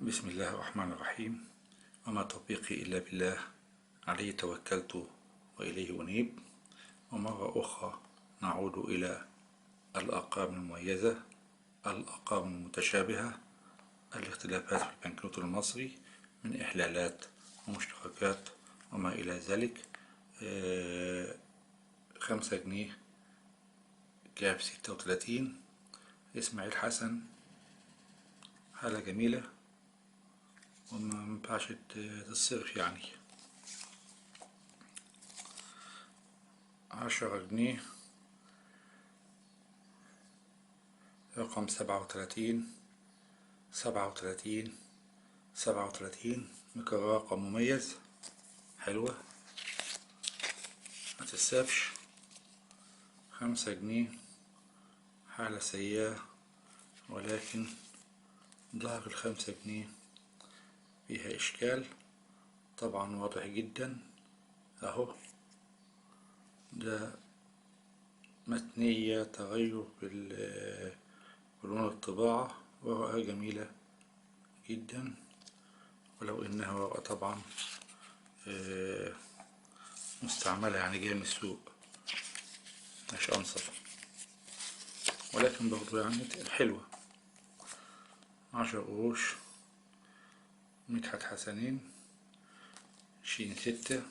بسم الله الرحمن الرحيم. وما توفيقي إلا بالله، عليه توكلت وإليه أنيب. ومرة أخرى نعود إلى الأرقام المميزة، الأرقام المتشابهة، الاختلافات في البنكنوت المصري من إحلالات ومشتركات وما إلى ذلك. 5 جنيه كاب 36 إسماعيل حسن، حالة جميلة وما مينفعش تتصرف يعني. 10 جنيه رقم 37 مكرر، رقم مميز، حلوة متتسابش. 5 جنيه حالة سيئة، ولكن ظهر ال5 جنيه فيها إشكال طبعا واضح جدا أهو. ده متنية تغير بلون الطباعة، ورقة جميلة جدا، ولو إنها ورقة طبعا مستعملة، يعني جاية من السوق مش أنصف، ولكن برضو يعني حلوة. 10 قروش مدحت حسنين، شين 6.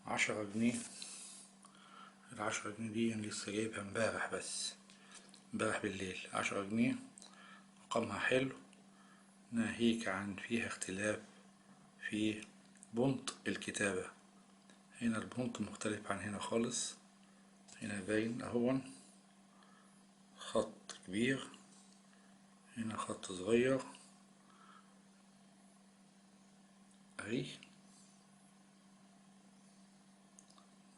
10 جنيه، ال10 جنيه دي أنا لسه جايبها امبارح، بس امبارح بالليل. 10 جنيه رقمها حلو، ناهيك عن فيها اختلاف في بنط الكتابة. هنا البنط مختلف عن هنا خالص، هنا باين اهو خط كبير، هنا خط صغير اهي،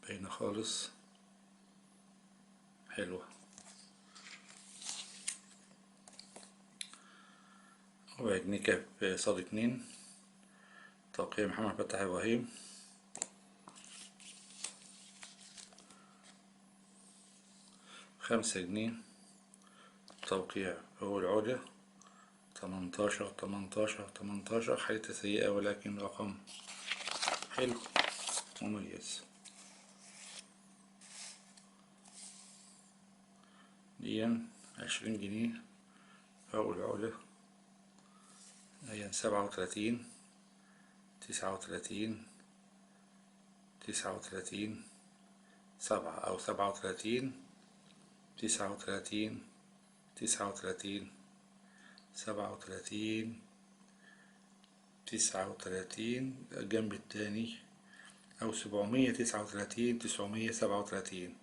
باينة خالص، حلوة. 1 جنيه كاب صاد 2، توقيع محمد فتح إبراهيم. 5 جنيه توقيع هو العودة، 18 حالة سيئة ولكن رقم حلو مميز. دي 20 جنيه فوق العودة، هي 37 39 7 أو 37 39 37 الجنب التاني، أو 739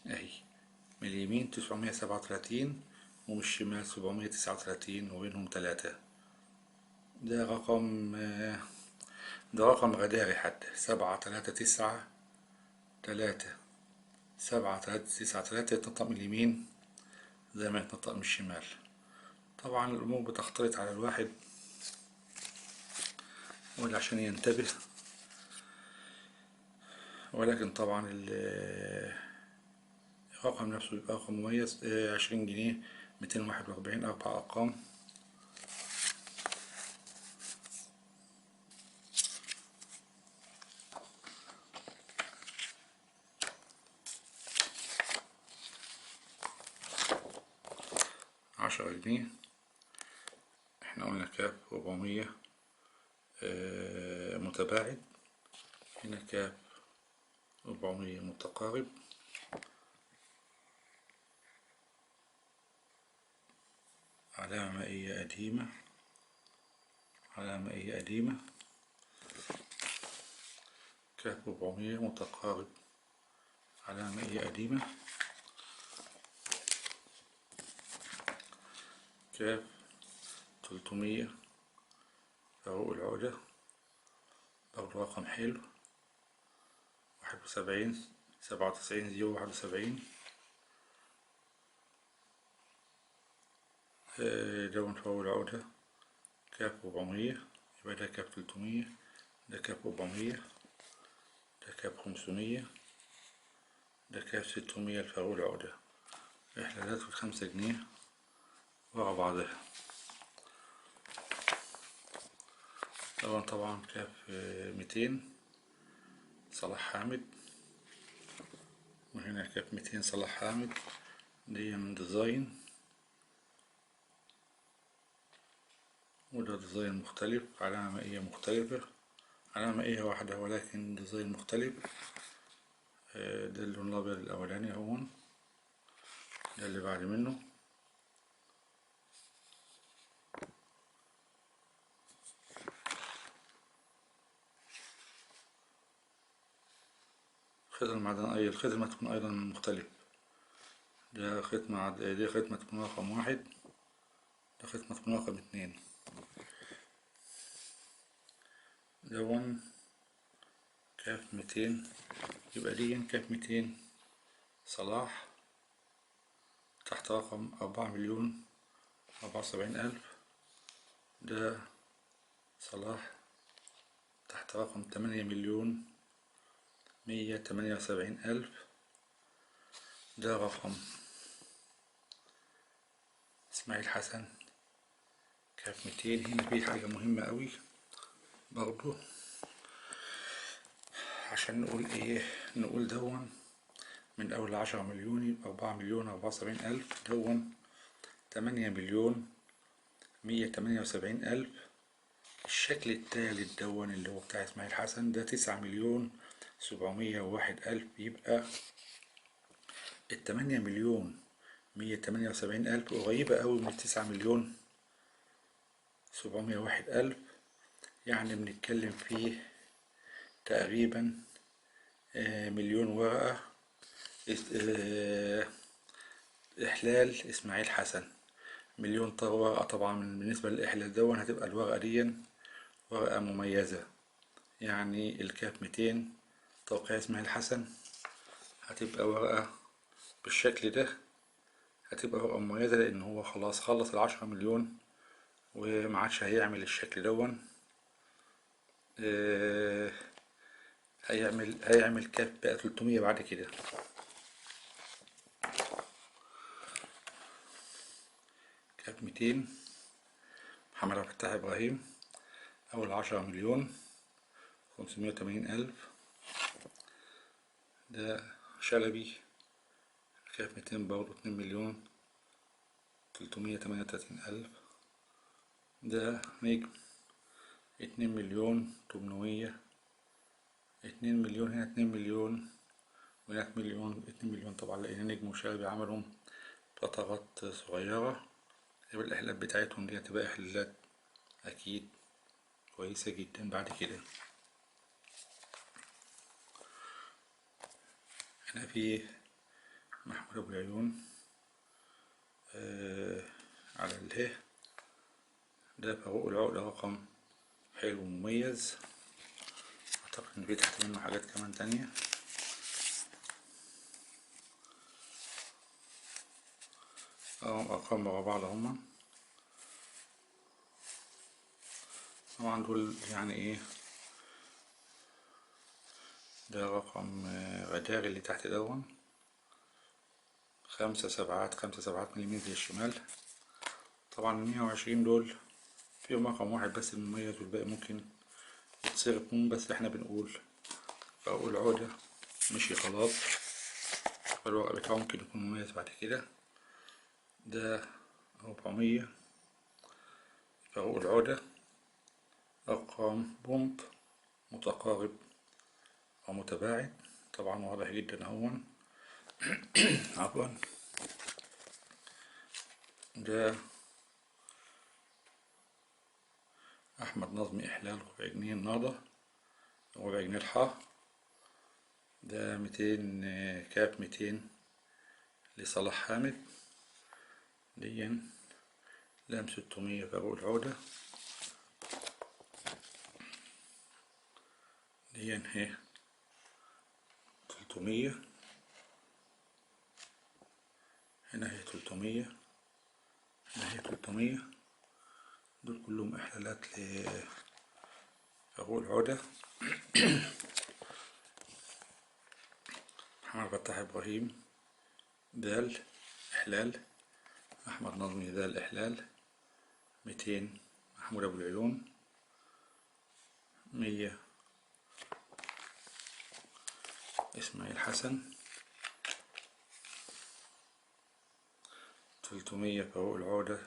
أهي، من اليمين 937 ومن الشمال 739 وبينهم 3. ده رقم غداري حتى، 7 3 9 3 يتنطق من اليمين زي ما يتنطق من الشمال. طبعا الأمور بتختلط على الواحد ولا عشان ينتبه، ولكن طبعا الرقم نفسه يبقى رقم مميز. 20 جنيه 241، 4 أرقام. 10 جنيه، احنا قلنا كاب 400 متباعد، هنا كاب 400 متقارب. علامة مائية قديمة، كاب 400 متقارب، علامة مائية قديمة. كاب 300 فوق العودة، برضه رقم حلو. 71 97 071. لون فوق العودة، كاب 400، يبقى ده كاب 300، ده كاب 400، ده كاب 500، ده كاب 600 الفوق العودة. إحلالات في ال5 جنيه ورا بعضها. طبعا كاف 200 صلاح حامد، وهنا كاف 200 صلاح حامد. دي من ديزاين، وده ديزاين مختلف، علامة مائية مختلفة، علامة مائية واحدة ولكن ديزاين مختلف. ده اللون الأبيض الأولاني اهون، ده اللي بعد منه. خيط المعدن الخيط المدفون أيضا مختلف، ده خيط دي خيط مدفون رقم 1، ده خيط مدفون رقم 2. دون كاف 200، يبقى دي كاف 200 صلاح تحت رقم 4,074,000. ده صلاح تحت رقم 8,178,000. ده رقم إسماعيل حسن كاف 200. هنا في حاجة مهمة أوي برضو عشان نقول إيه، نقول دون من أول 10 مليون يبقى 4,074,000، دون 8,178,000. الشكل التالت دون اللي هو بتاع إسماعيل حسن ده 9,701,000. يبقى 8,178,000 قريبة أوي من 9,701,000. يعني بنتكلم فيه تقريبا مليون ورقة إحلال إسماعيل حسن. مليون ورقة. طبعا بالنسبة للإحلال دون هتبقى الورقة دي ورقة مميزة، يعني الكاف 200 توقيع إسماعيل حسن هتبقى ورقة بالشكل ده، هتبقى ورقة مميزة لأن هو خلاص خلص 10 مليون ومعادش هيعمل الشكل دون. هيعمل كاف بقى 300 بعد كده. كاف 200 محمد عبد الفتاح إبراهيم، أول 10,580,000. ده شلبي كاف 200 برضه 2,338,000. ده نجم 2,800,000. 2 مليون هنا، 2 مليون وهناك مليون. 2 مليون طبعا لأن نجم وشلبي عملهم فترات صغيرة، يبقى الإحلالات بتاعتهم دي هتبقى إحلالات أكيد كويسة جدا بعد كده. هنا في محمود أبو العيون على اله. ده فاروق العقدة رقم حلو ومميز، أعتقد إن في تحت منه حاجات كمان تانية. أرقام ورا بعض هما، طبعا دول يعني إيه. ده رقم غداري اللي تحت دون 5 سبعات مليمتر الشمال. طبعا 120 دول فيهم رقم واحد بس المميز والباقي ممكن يتصرف منه، بس احنا بنقول فاروق العقدة مشي خلاص، فالورق بتاعه ممكن يكون مميز بعد كده. ده 400 فاروق العقدة، أرقام بومب متقارب أو متباعد، طبعا واضح جدا اهون. عفوا. ده أحمد نظمي إحلال ربع جنيه النهضة، ربع جنيه الحا. ده 200 كاب 200 لصلاح حامد. دي لام 600 فاروق العودة. دي هي 300، هنا هي 300، هنا هي 300. دول كلهم إحلالات لفاروق العودة. محمد فتاح إبراهيم دال إحلال. أحمد نظمي دال إحلال. 200 محمود أبو العيون. 100 إسماعيل حسن، 300 فاروق العودة،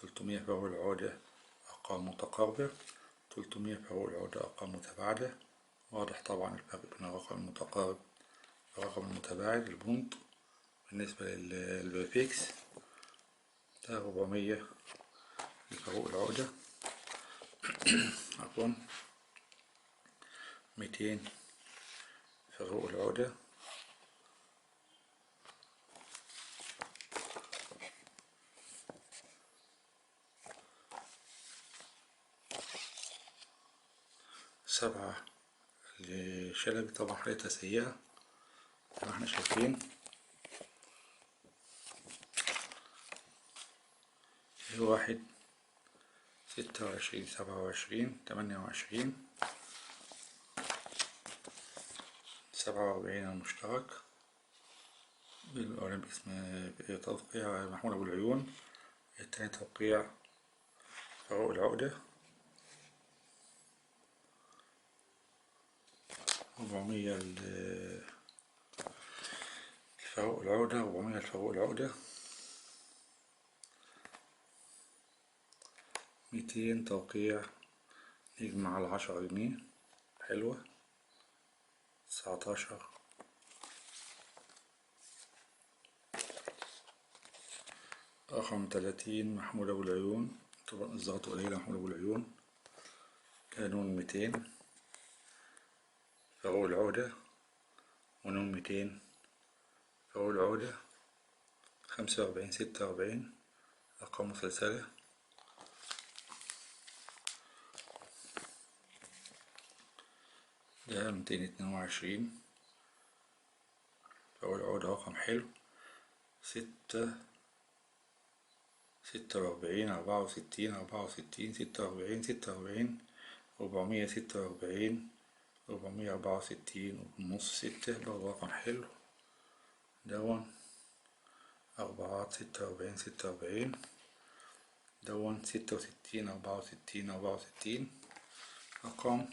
300 فاروق العودة أرقام متقاربة، 300 فاروق العودة أرقام متباعدة. واضح طبعا الفرق بين الرقم المتقارب والرقم المتباعد البونت بالنسبة للبريفكس. ده 400 لفاروق العودة، عفوا 200 فاروق العودة، 7 لشلبي. طبعا حالتها سيئة زي ما احنا شايفين. 1 26 27 28 47 المشترك بالأولاني باسم توقيع محمود أبو العيون، التاني توقيع فاروق العقدة. 400 الفاروق العقدة، 400 الفاروق العقدة، 200 توقيع نجمع على 10 جنيه حلوة. 19 رقم 30 محمود أبو العيون، طبعا الزغط قليلة محمود أبو العيون. كانون 200 فاروق العقدة، ونون 200 فاروق العقدة. 45 46 أرقام مسلسلة. ده 222 فاروق العقدة رقم حلو. 46 64 64 46 446 464 ونص 6 برضه رقم حلو. دون 46 دون 66 64 أرقام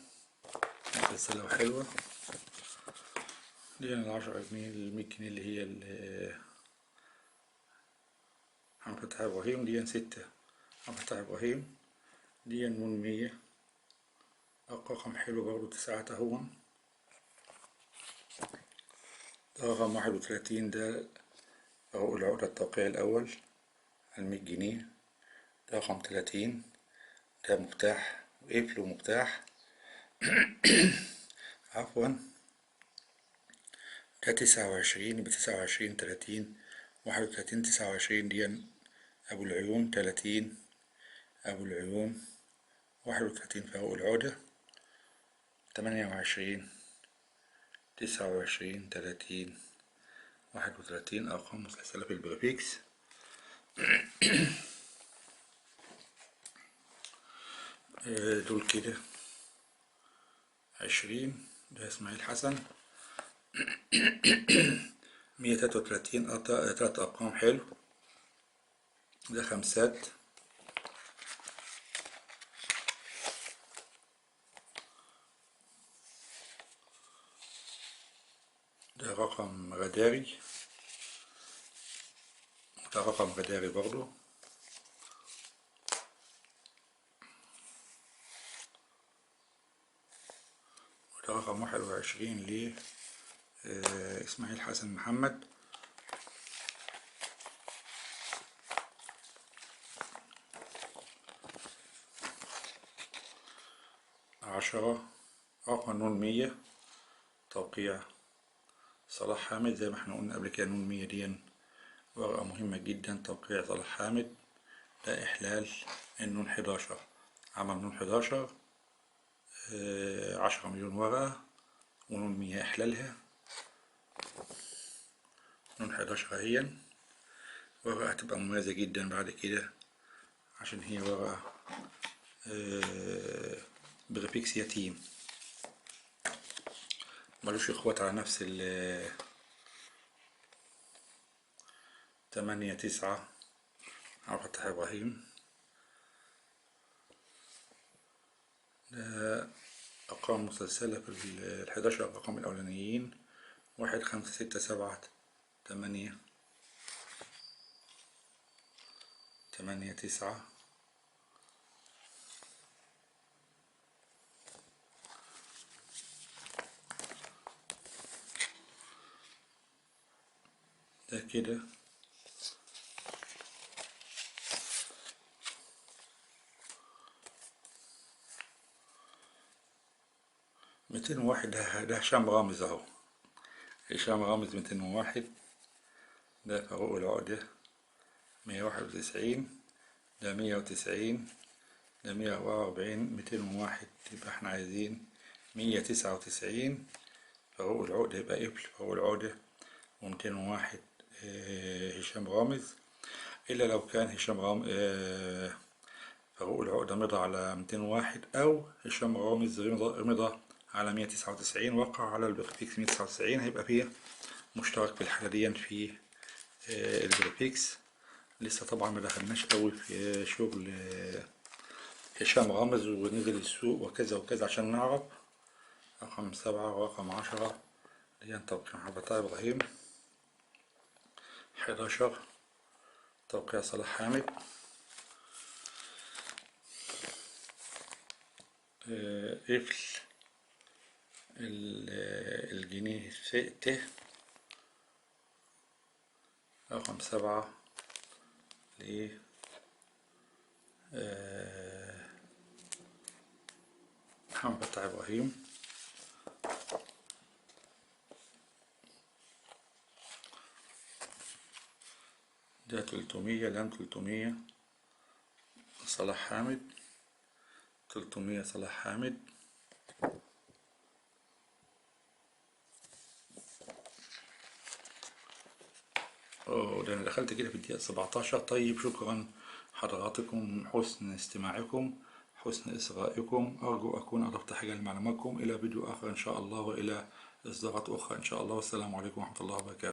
مسلسلة وحلوة. دي 10 جنيه 100 جنيه اللي هي محمد فتحي إبراهيم. دي 6 محمد فتحي إبراهيم. دي نون 100 رقم حلو برضه 9 اهون. ده رقم 31 ده فاروق العقدة التوقيع الأول على 100 جنيه. ده رقم 30 ده مفتاح وقفل ومفتاح عفوا. ده 29 يبقى 29 30 31 29 دي أبو العيون. 30 أبو العيون. 31 فاروق العقدة. 28 29 30 31 أرقام مسلسلة في البريفكس. دول كده 20. ده إسماعيل حسن. 133 تلات أرقام حلو. ده خمسات. ده رقم غداري. ده رقم غداري برضو. وده رقم 21 ل إسماعيل حسن محمد. 10 رقم نون 100 توقيع صلاح حامد. زي ما احنا قلنا قبل كده نون 100 دي ورقة مهمة جدا. توقيع صلاح حامد. ده إحلال النون 11. عمل نون 11 10 مليون ورقة ونون 100 إحلالها. نون 11 هي ورقة هتبقى مميزة جدا بعد كده عشان هي ورقة بريفكس يتيم ملوش اخوات على نفس 8 9 عبد الفتاح إبراهيم. ده أرقام مسلسلة في ال11 رقم الأولانيين: 1 5 6 7 8 8 9 ده كده. 201 ده هشام رامز اهو. هشام رامز 201. ده فاروق العقدة 191. ده 190. ده 144. 201 يبقى احنا عايزين 199. فاروق العقدة يبقى قبل فاروق العقدة. و201 هشام رامز. إلا لو كان هشام رامز فاروق العقدة مضى على 201 أو هشام رامز مضى على 199 وقع على البريفكس 199، هيبقى فيه مشترك في الحالة دي في البريفكس. لسه طبعا ما دخلناش قوي في شغل هشام رامز ونزل السوق وكذا وكذا عشان نعرف. رقم 7 ورقم 10 اللي هي توقيع حبتاء إبراهيم. 11 توقيع صلاح حامد. قفل الجنيه ت. رقم 7 ل محمد بتاع إبراهيم. ده 300 لام 300 صلاح حامد. 300 صلاح حامد. ده أنا دخلت كده في الدقيقة 17. طيب شكرا حضراتكم، حسن استماعكم، حسن إصغائكم. أرجو أكون أضفت حاجة لمعلوماتكم. إلى فيديو آخر إن شاء الله، وإلى إصدارات أخرى إن شاء الله. والسلام عليكم ورحمة الله وبركاته.